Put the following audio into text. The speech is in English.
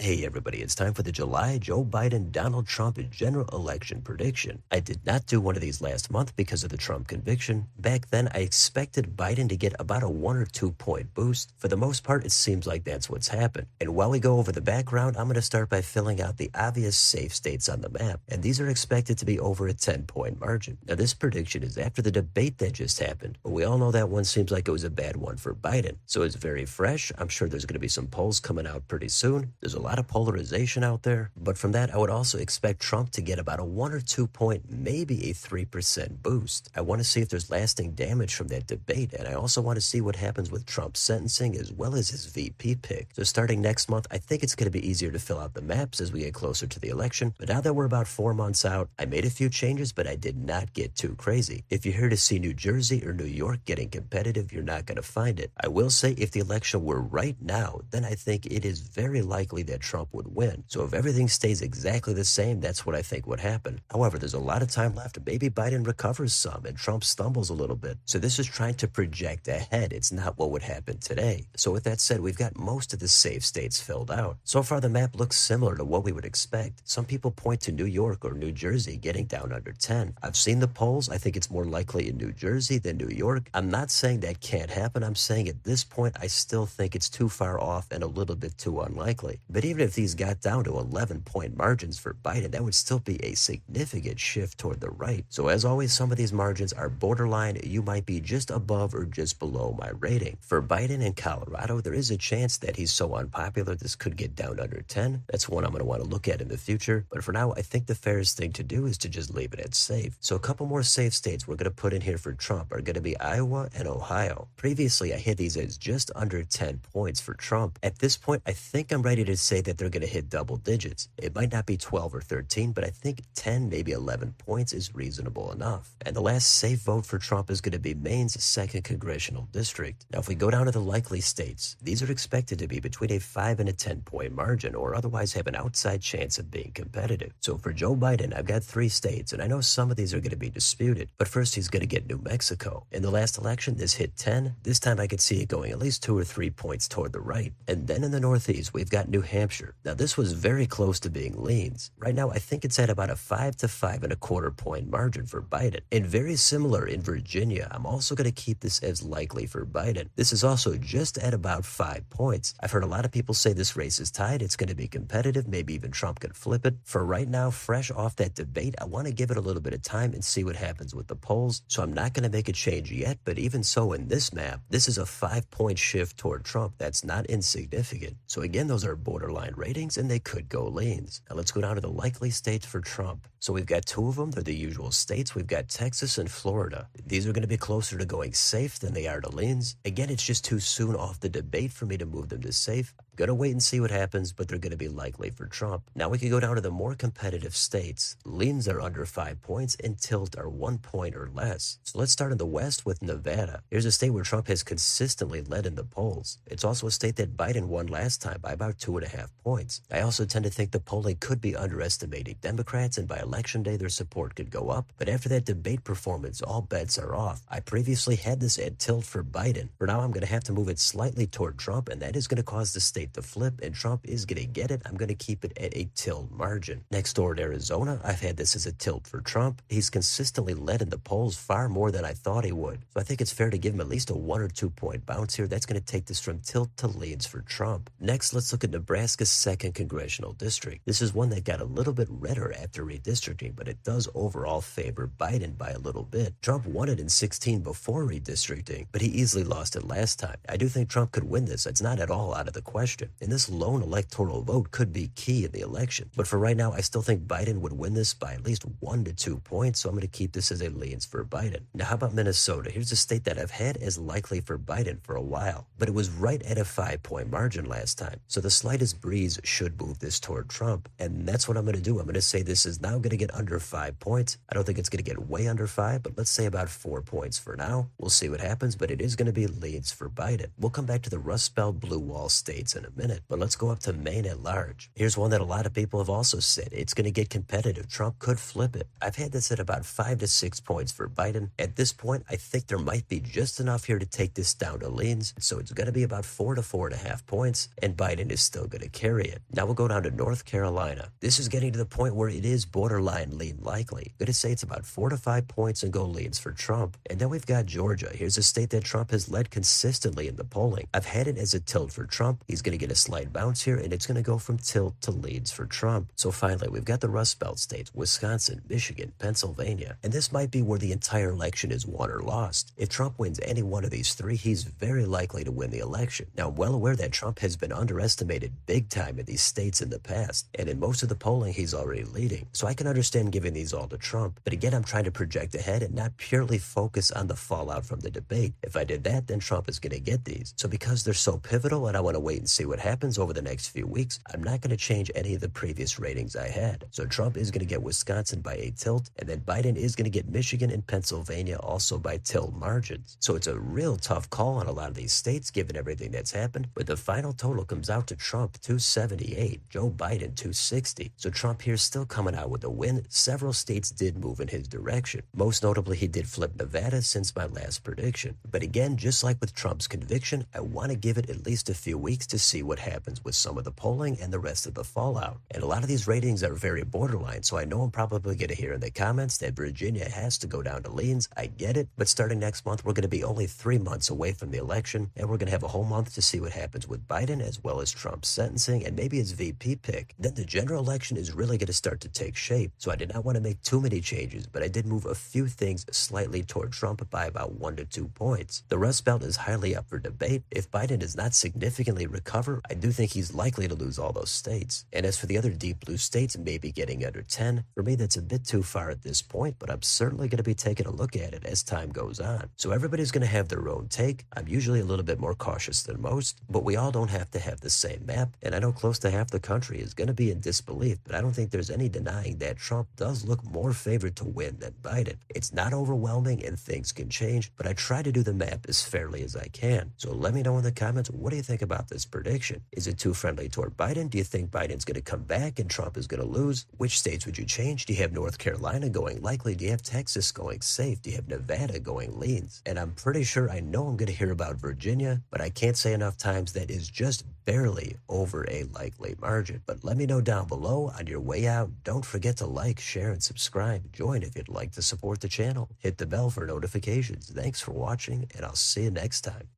Hey everybody, it's time for the July Joe Biden Donald Trump general election prediction. I did not do one of these last month because of the Trump conviction. Back then, I expected Biden to get about a 1 or 2 point boost. For the most part, it seems like that's what's happened. And while we go over the background, I'm going to start by filling out the obvious safe states on the map. And these are expected to be over a 10-point margin. Now, this prediction is after the debate that just happened, but we all know that one seems like it was a bad one for Biden. So it's very fresh. I'm sure there's going to be some polls coming out pretty soon. There's a lot of polarization out there, but from that, I would also expect Trump to get about a 1 or 2 point, maybe a 3% boost. I want to see if there's lasting damage from that debate, and I also want to see what happens with Trump's sentencing as well as his VP pick. So starting next month, I think it's going to be easier to fill out the maps as we get closer to the election, but now that we're about 4 months out, I made a few changes, but I did not get too crazy. If you're here to see New Jersey or New York getting competitive, you're not going to find it. I will say if the election were right now, then I think it is very likely that Trump would win. So if everything stays exactly the same, that's what I think would happen. However, there's a lot of time left. Maybe Biden recovers some and Trump stumbles a little bit. So this is trying to project ahead. It's not what would happen today. So with that said, we've got most of the safe states filled out. So far, the map looks similar to what we would expect. Some people point to New York or New Jersey getting down under 10. I've seen the polls. I think it's more likely in New Jersey than New York. I'm not saying that can't happen. I'm saying at this point, I still think it's too far off and a little bit too unlikely. But even if these got down to 11-point margins for Biden, that would still be a significant shift toward the right. So as always, some of these margins are borderline. You might be just above or just below my rating. For Biden in Colorado, there is a chance that he's so unpopular this could get down under 10. That's one I'm going to want to look at in the future. But for now, I think the fairest thing to do is to just leave it at safe. So a couple more safe states we're going to put in here for Trump are going to be Iowa and Ohio. Previously, I had these as just under 10 points for Trump. At this point, I think I'm ready to say that they're going to hit double digits. It might not be 12 or 13, but I think 10, maybe 11 points is reasonable enough. And the last safe vote for Trump is going to be Maine's 2nd Congressional District. Now, if we go down to the likely states, these are expected to be between a 5 and a 10-point margin or otherwise have an outside chance of being competitive. So for Joe Biden, I've got 3 states, and I know some of these are going to be disputed, but first he's going to get New Mexico. In the last election, this hit 10. This time I could see it going at least 2 or 3 points toward the right. And then in the Northeast, we've got New Hampshire. Now, this was very close to being leans. Right now, I think it's at about a 5 to 5.25-point margin for Biden. And very similar in Virginia, I'm also going to keep this as likely for Biden. This is also just at about 5 points. I've heard a lot of people say this race is tied. It's going to be competitive. Maybe even Trump could flip it. For right now, fresh off that debate, I want to give it a little bit of time and see what happens with the polls. So I'm not going to make a change yet, but even so in this map, this is a 5-point shift toward Trump. That's not insignificant. So again, those are borderline ratings and they could go leans. Now let's go down to the likely states for Trump. So we've got 2 of them. They're the usual states. We've got Texas and Florida. These are going to be closer to going safe than they are to leans. Again, it's just too soon off the debate for me to move them to safe. I'm going to wait and see what happens, but they're going to be likely for Trump. Now we can go down to the more competitive states. Leans are under 5 points and tilt are 1 point or less. So let's start in the West with Nevada. Here's a state where Trump has consistently led in the polls. It's also a state that Biden won last time by about 2.5 points. I also tend to think the polling could be underestimating Democrats, and by election day their support could go up. But after that debate performance, all bets are off. I previously had this at tilt for Biden. For now, I'm going to have to move it slightly toward Trump, and that is going to cause the state to flip, and Trump is going to get it. I'm going to keep it at a tilt margin. Next door in Arizona, I've had this as a tilt for Trump. He's consistently led in the polls far more than I thought he would. So I think it's fair to give him at least a 1 or 2 point bounce here. That's going to take this from tilt to leans for Trump. Next, let's look at Nebraska's 2nd Congressional District. This is one that got a little bit redder after redistricting, but it does overall favor Biden by a little bit. Trump won it in 16 before redistricting, but he easily lost it last time. I do think Trump could win this. It's not at all out of the question. And this lone electoral vote could be key in the election. But for right now, I still think Biden would win this by at least 1 to 2 points, so I'm going to keep this as a leans for Biden. Now, how about Minnesota? Here's a state that I've had as likely for Biden for a while, but it was right at a 5-point margin last time. So the slightest breeze should move this toward Trump, and that's what I'm going to do. I'm going to say this is now going to get under 5 points. I don't think it's going to get way under 5, but let's say about 4 points for now. We'll see what happens, but it is going to be leans for Biden. We'll come back to the Rust Belt Blue Wall states in a minute, but let's go up to Maine at large. Here's one that a lot of people have also said. It's going to get competitive. Trump could flip it. I've had this at about 5 to 6 points for Biden. At this point, I think there might be just enough here to take this down to leans. So it's going to be about 4 to 4.5 points, and Biden is still going to carry it. Now we'll go down to North Carolina. This is getting to the point where it is borderline lean likely. I'm going to say it's about 4 to 5 points and go leans for Trump. And then we've got Georgia. Here's a state that Trump has led consistently in the polling. I've had it as a tilt for Trump. He's going to get a slight bounce here, and it's going to go from tilt to leans for Trump. So finally, we've got the Rust Belt states, Wisconsin, Michigan, Pennsylvania. And this might be where the entire election is won or lost. If Trump wins any one of these three, he's very likely to win the election. Now, I'm well aware that Trump has been underestimated big time in these states in the past, and in most of the polling, he's already leading. So I can understand giving these all to Trump, but again, I'm trying to project ahead and not purely focus on the fallout from the debate. If I did that, then Trump is going to get these. So because they're so pivotal and I want to wait and see what happens over the next few weeks, I'm not going to change any of the previous ratings I had. So Trump is going to get Wisconsin by a tilt, and then Biden is going to get Michigan and Pennsylvania also by tilt margins. So it's a real tough call on a lot of these states given everything that's happened, but the final total comes out to Trump 278, Joe Biden 260. So Trump here is still coming out with a win. Several states did move in his direction. Most notably, he did flip Nevada since my last prediction. But again, just like with Trump's conviction, I want to give it at least a few weeks to see what happens with some of the polling and the rest of the fallout. And a lot of these ratings are very borderline, so I know I'm probably going to hear in the comments that Virginia has to go down to leans. I get it, but starting next month, we're going to be only 3 months away from the election, and we're going to have a whole month to see what happens with Biden as well as Trump's sentencing and maybe his VP pick. Then the general election is really going to start to take shape, so I did not want to make too many changes, but I did move a few things slightly toward Trump by about 1 to 2 points. The Rust Belt is highly up for debate. If Biden does not significantly recover, I do think he's likely to lose all those states. And as for the other deep blue states maybe getting under 10, for me that's a bit too far at this point, but I'm certainly going to be taking a look at it as time goes on. So everybody's going to have their own take. I'm usually a little bit more cautious than most, but we all don't have to have the same map, and I know close to half the country is going to be in disbelief, but I don't think there's any denying that Trump does look more favored to win than Biden. It's not overwhelming and things can change, but I try to do the map as fairly as I can. So let me know in the comments, what do you think about this prediction? Is it too friendly toward Biden? Do you think Biden's going to come back and Trump is going to lose? Which states would you change? Do you have North Carolina going likely? Do you have Texas going safe? Do you have Nevada going leans? And I'm pretty sure I know I'm going to hear about Virginia, but I can't say enough times that is just barely over a likely margin. But let me know down below on your way out. Don't forget to like, share, and subscribe. Join if you'd like to support the channel. Hit the bell for notifications. Thanks for watching, and I'll see you next time.